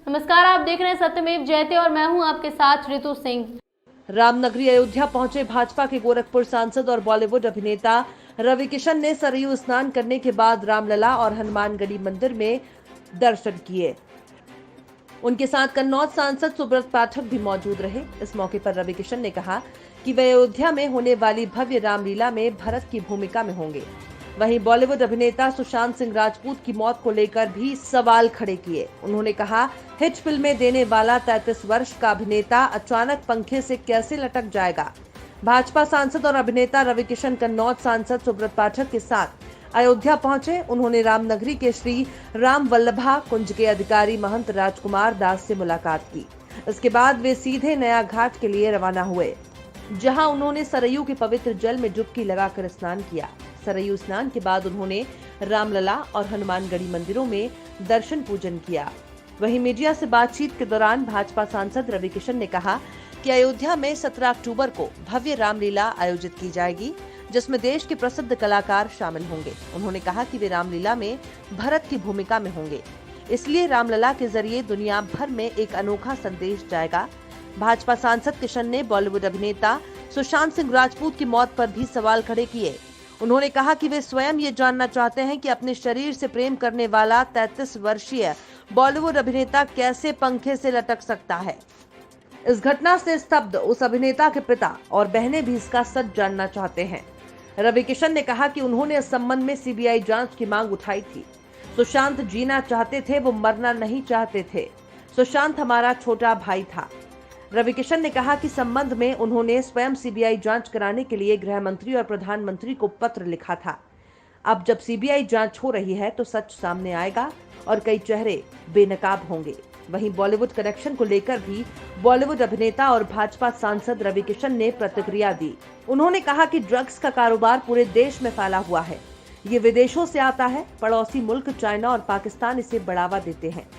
नमस्कार, आप देख रहे हैं सत्यमेव जयते और मैं हूं आपके साथ ऋतु सिंह। रामनगरी अयोध्या पहुंचे भाजपा के गोरखपुर सांसद और बॉलीवुड अभिनेता रवि किशन ने सरयू स्नान करने के बाद रामलला और हनुमानगढ़ी मंदिर में दर्शन किए। उनके साथ कन्नौज सांसद सुब्रत पाठक भी मौजूद रहे। इस मौके पर रवि किशन ने कहा कि वे अयोध्या में होने वाली भव्य रामलीला में भरत की भूमिका में होंगे। वहीं बॉलीवुड अभिनेता सुशांत सिंह राजपूत की मौत को लेकर भी सवाल खड़े किए। उन्होंने कहा, हिट फिल्में देने वाला 33 वर्ष का अभिनेता अचानक पंखे से कैसे लटक जाएगा। भाजपा सांसद और अभिनेता रवि किशन कन्नौज सांसद सुब्रत पाठक के साथ अयोध्या पहुंचे। उन्होंने रामनगरी के श्री राम वल्लभा कुंज के अधिकारी महंत राजकुमार दास से मुलाकात की। इसके बाद वे सीधे नया घाट के लिए रवाना हुए, जहां उन्होंने सरयू के पवित्र जल में डुबकी लगाकर स्नान किया। सरयू स्नान के बाद उन्होंने रामलला और हनुमानगढ़ी मंदिरों में दर्शन पूजन किया। वहीं मीडिया से बातचीत के दौरान भाजपा सांसद रवि किशन ने कहा कि अयोध्या में 17 अक्टूबर को भव्य रामलीला आयोजित की जाएगी, जिसमें देश के प्रसिद्ध कलाकार शामिल होंगे। उन्होंने कहा कि वे रामलीला में भरत की भूमिका में होंगे, इसलिए रामलला के जरिए दुनिया भर में एक अनोखा संदेश जाएगा। भाजपा सांसद किशन ने बॉलीवुड अभिनेता सुशांत सिंह राजपूत की मौत पर भी सवाल खड़े किए। उन्होंने कहा कि वे स्वयं ये जानना चाहते हैं कि अपने शरीर से प्रेम करने वाला 33 वर्षीय बॉलीवुड अभिनेता कैसे पंखे से लटक सकता है। इस घटना से स्तब्ध उस अभिनेता के पिता और बहनें भी इसका सच जानना चाहते हैं। रवि किशन ने कहा कि उन्होंने इस संबंध में सीबीआई जांच की मांग उठाई थी। सुशांत जीना चाहते थे, वो मरना नहीं चाहते थे। सुशांत हमारा छोटा भाई था। रवि किशन ने कहा कि संबंध में उन्होंने स्वयं सीबीआई जांच कराने के लिए गृह मंत्री और प्रधानमंत्री को पत्र लिखा था। अब जब सीबीआई जांच हो रही है तो सच सामने आएगा और कई चेहरे बेनकाब होंगे। वहीं बॉलीवुड कनेक्शन को लेकर भी बॉलीवुड अभिनेता और भाजपा सांसद रवि किशन ने प्रतिक्रिया दी। उन्होंने कहा कि ड्रग्स का कारोबार पूरे देश में फैला हुआ है। ये विदेशों से आता है। पड़ोसी मुल्क चाइना और पाकिस्तान इसे बढ़ावा देते हैं।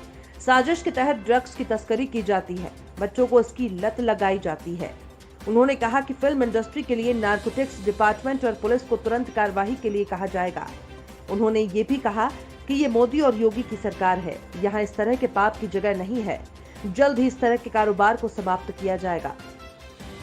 साजिश के तहत ड्रग्स की तस्करी की जाती है। बच्चों को इसकी लत लगाई जाती है। उन्होंने कहा कि फिल्म इंडस्ट्री के लिए नारकोटिक्स डिपार्टमेंट और पुलिस को तुरंत कार्रवाई के लिए कहा जाएगा। उन्होंने ये भी कहा कि ये मोदी और योगी की सरकार है, यहाँ इस तरह के पाप की जगह नहीं है। जल्द ही इस तरह के कारोबार को समाप्त किया जाएगा।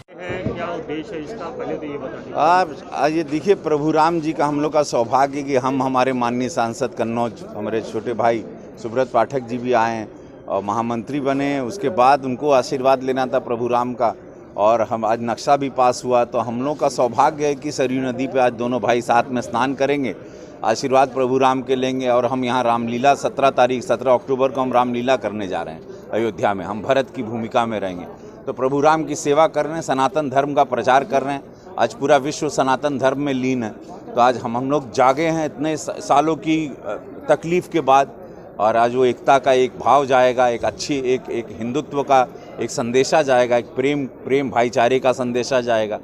क्या उद्देश्य है इसका, पहले तो ये बताइए। आप ये देखिए, प्रभु राम जी का हम लोग का सौभाग्य कि हम हमारे माननीय सांसद कन्नौज हमारे छोटे भाई सुब्रत पाठक जी भी आए हैं और महामंत्री बने। उसके बाद उनको आशीर्वाद लेना था प्रभु राम का, और हम आज नक्शा भी पास हुआ। तो हम लोग का सौभाग्य है कि सरयू नदी पे आज दोनों भाई साथ में स्नान करेंगे, आशीर्वाद प्रभु राम के लेंगे। और हम यहाँ रामलीला 17 अक्टूबर को हम रामलीला करने जा रहे हैं अयोध्या में। हम भरत की भूमिका में रहेंगे। तो प्रभु राम की सेवा कर रहे हैं, सनातन धर्म का प्रचार कर रहे हैं। आज पूरा विश्व सनातन धर्म में लीन है। तो आज हम लोग जागे हैं इतने सालों की तकलीफ़ के बाद, और आज वो एकता का एक भाव जाएगा, एक अच्छी एक हिंदुत्व का एक संदेशा जाएगा, एक प्रेम भाईचारे का संदेशा जाएगा।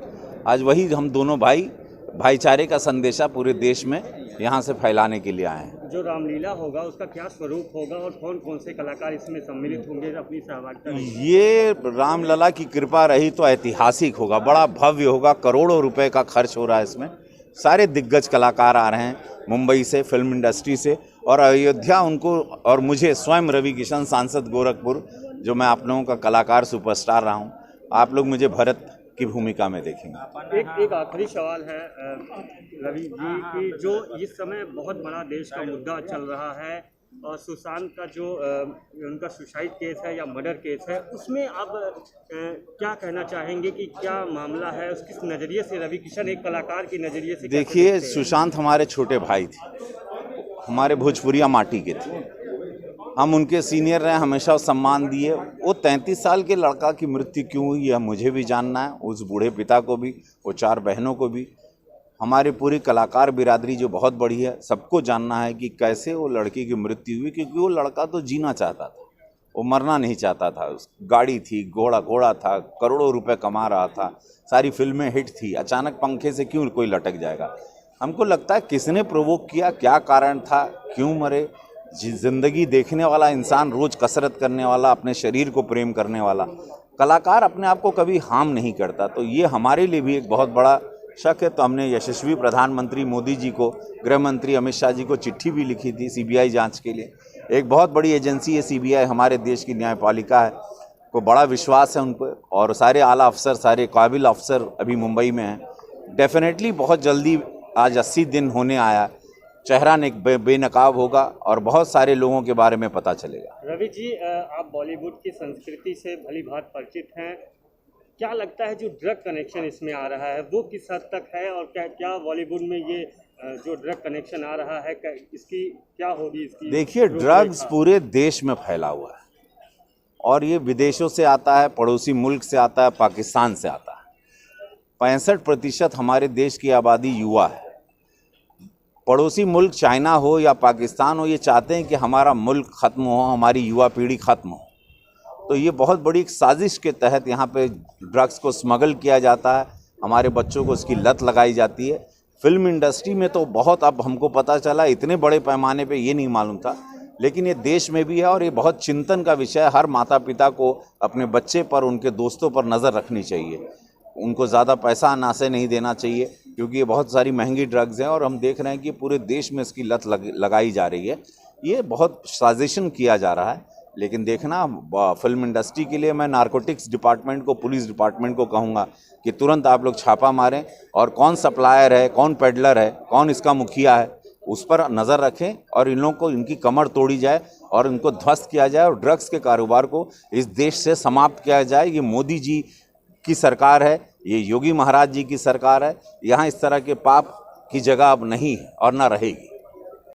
आज वही हम दोनों भाई भाईचारे का संदेशा पूरे देश में यहाँ से फैलाने के लिए आए हैं। जो रामलीला होगा उसका क्या स्वरूप होगा और कौन कौन से कलाकार इसमें सम्मिलित होंगे अपनी सहभागिता? ये रामलला की कृपा रही तो ऐतिहासिक होगा, बड़ा भव्य होगा। करोड़ों रुपए का खर्च हो रहा है इसमें। सारे दिग्गज कलाकार आ रहे हैं मुंबई से, फिल्म इंडस्ट्री से, और अयोध्या उनको और मुझे स्वयं रवि किशन सांसद गोरखपुर, जो मैं आप लोगों का कलाकार सुपरस्टार रहा हूँ, आप लोग मुझे भरत की भूमिका में देखेंगे। एक आखिरी सवाल है रवि जी की, जो इस समय बहुत बड़ा देश का मुद्दा चल रहा है और सुशांत का जो उनका सुसाइड केस है या मर्डर केस है, उसमें आप क्या कहना चाहेंगे कि क्या मामला है, उस किस नज़रिए से रवि किशन एक कलाकार के नज़रिए से? देखिए, सुशांत हमारे छोटे भाई थे, हमारे भोजपुरिया माटी के थे। हम उनके सीनियर रहे, हमेशा सम्मान दिए। वो 33 साल के लड़का की मृत्यु क्यों हुई यह मुझे भी जानना है, उस बूढ़े पिता को भी, वो 4 बहनों को भी, हमारी पूरी कलाकार बिरादरी जो बहुत बड़ी है, सबको जानना है कि कैसे वो लड़की की मृत्यु हुई। क्योंकि वो लड़का तो जीना चाहता था, वो मरना नहीं चाहता था। गाड़ी थी, घोड़ा था, करोड़ों रुपए कमा रहा था, सारी फिल्में हिट थी। अचानक पंखे से क्यों कोई लटक जाएगा? हमको लगता है किसने प्रोवोक किया, क्या कारण था, क्यों मरे। जिंदगी देखने वाला इंसान, रोज कसरत करने वाला, अपने शरीर को प्रेम करने वाला कलाकार अपने आप को कभी हार्म नहीं करता। तो ये हमारे लिए भी एक बहुत बड़ा शक है। तो हमने यशस्वी प्रधानमंत्री मोदी जी को, गृह मंत्री अमित शाह जी को चिट्ठी भी लिखी थी सीबीआई जांच के लिए। एक बहुत बड़ी एजेंसी है सीबीआई, हमारे देश की न्यायपालिका है, को बड़ा विश्वास है उन पर, और सारे आला अफसर, सारे काबिल अफसर अभी मुंबई में हैं। डेफिनेटली बहुत जल्दी, आज 80 दिन होने आया, चेहरा बेनकाब होगा और बहुत सारे लोगों के बारे में पता चलेगा। रवि जी, आप बॉलीवुड की संस्कृति से भली भांति परिचित हैं, क्या लगता है जो ड्रग कनेक्शन इसमें आ रहा है वो किस हद तक है, और क्या बॉलीवुड में ये जो ड्रग कनेक्शन आ रहा है इसकी क्या होगी इसकी? देखिए, ड्रग्स पूरे देश में फैला हुआ है और ये विदेशों से आता है, पड़ोसी मुल्क से आता है, पाकिस्तान से आता है। 65% हमारे देश की आबादी युवा है। पड़ोसी मुल्क चाइना हो या पाकिस्तान हो, ये चाहते हैं कि हमारा मुल्क ख़त्म हो, हमारी युवा पीढ़ी ख़त्म हो। तो ये बहुत बड़ी एक साजिश के तहत यहाँ पे ड्रग्स को स्मगल किया जाता है, हमारे बच्चों को इसकी लत लगाई जाती है। फिल्म इंडस्ट्री में तो बहुत, अब हमको पता चला, इतने बड़े पैमाने पे ये नहीं मालूम था, लेकिन ये देश में भी है और ये बहुत चिंतन का विषय है। हर माता पिता को अपने बच्चे पर, उनके दोस्तों पर नज़र रखनी चाहिए। उनको ज़्यादा पैसा नासे नहीं देना चाहिए, क्योंकि ये बहुत सारी महंगी ड्रग्स हैं और हम देख रहे हैं कि पूरे देश में इसकी लत लगाई जा रही है। ये बहुत साजिशन किया जा रहा है। लेकिन देखना, फिल्म इंडस्ट्री के लिए मैं नारकोटिक्स डिपार्टमेंट को, पुलिस डिपार्टमेंट को कहूँगा कि तुरंत आप लोग छापा मारें और कौन सप्लायर है, कौन पेडलर है, कौन इसका मुखिया है, उस पर नज़र रखें और इन लोगों को, इनकी कमर तोड़ी जाए और इनको ध्वस्त किया जाए और ड्रग्स के कारोबार को इस देश से समाप्त किया जाए। ये मोदी जी की सरकार है, ये योगी महाराज जी की सरकार है। यहाँ इस तरह के पाप की जगह अब नहीं है और ना रहेगी।